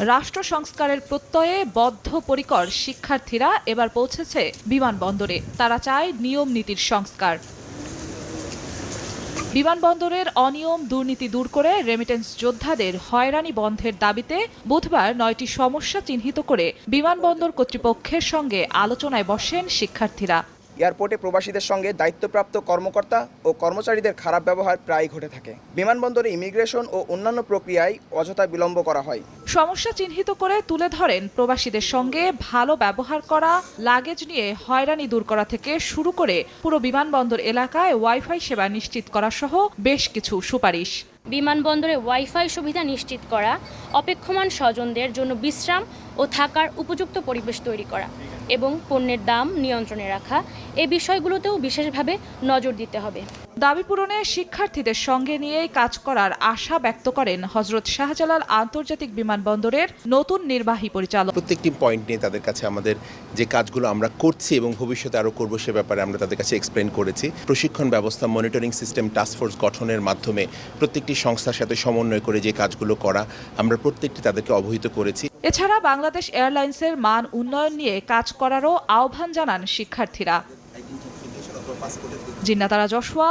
রাষ্ট্র সংস্কারের প্রত্যয়ে বদ্ধপরিকর শিক্ষার্থীরা এবার পৌঁছেছে বিমানবন্দরে। তারা চায় নিয়ম নীতির সংস্কার। বিমানবন্দরের অনিয়ম দুর্নীতি দূর করে রেমিটেন্স যোদ্ধাদের হয়রানি বন্ধের দাবিতে বুধবার ৯টি সমস্যা চিহ্নিত করে বিমানবন্দর কর্তৃপক্ষের সঙ্গে আলোচনায় বসেন শিক্ষার্থীরা। এয়ারপোর্টে প্রবাসীদের সঙ্গে দায়িত্বপ্রাপ্ত কর্মকর্তা ও কর্মচারীদের খারাপ ব্যবহার প্রায়ই ঘটে থাকে। বিমানবন্দরে ইমিগ্রেশন ও অন্যান্য প্রক্রিয়ায় অযথা বিলম্ব করা হয়। সমস্যা চিহ্নিত করে তুলে ধরেন প্রবাসীদের সঙ্গে ভালো ব্যবহার করা, লাগেজ নিয়ে হয়রানি দূর করা থেকে শুরু করে পুরো বিমানবন্দর এলাকায় ওয়াইফাই সেবা নিশ্চিত করা সহ বেশ কিছু সুপারিশ। বিমানবন্দরে ওয়াইফাই সুবিধা নিশ্চিত করা, অপেক্ষমান স্বজনদের জন্য বিশ্রাম ও থাকার উপযুক্ত পরিবেশ তৈরি করা এবং পণ্যের দাম নিয়ন্ত্রণে রাখা, এই বিষয়গুলোতেও বিশেষভাবে নজর দিতে হবে। দাবি পূরণে শিক্ষার্থীদের সঙ্গে নিয়েই কাজ করার আশা ব্যক্ত করেন হযরত শাহজালাল আন্তর্জাতিক বিমানবন্দরের নতুন নির্বাহী পরিচালক। প্রত্যেকটি পয়েন্ট নিয়ে তাদের কাছে আমাদের যে কাজগুলো আমরা করছি এবং ভবিষ্যতে আরও করব সে ব্যাপারে আমরা তাদের কাছে এক্সপ্লেন করেছি। প্রশিক্ষণ ব্যবস্থা, মনিটরিং সিস্টেম, টাস্কফোর্স গঠনের মাধ্যমে প্রত্যেকটি সংস্থার সাথে সমন্বয় করে যে কাজগুলো করা আমরা প্রত্যেকটি তাদেরকে অবহিত করেছি। এছাড়া বাংলাদেশ এয়ারলাইন্সের মান উন্নয়ন নিয়ে কাজ করারও আহ্বান জানান শিক্ষার্থীরা। জিন্নাতারা জশুয়া,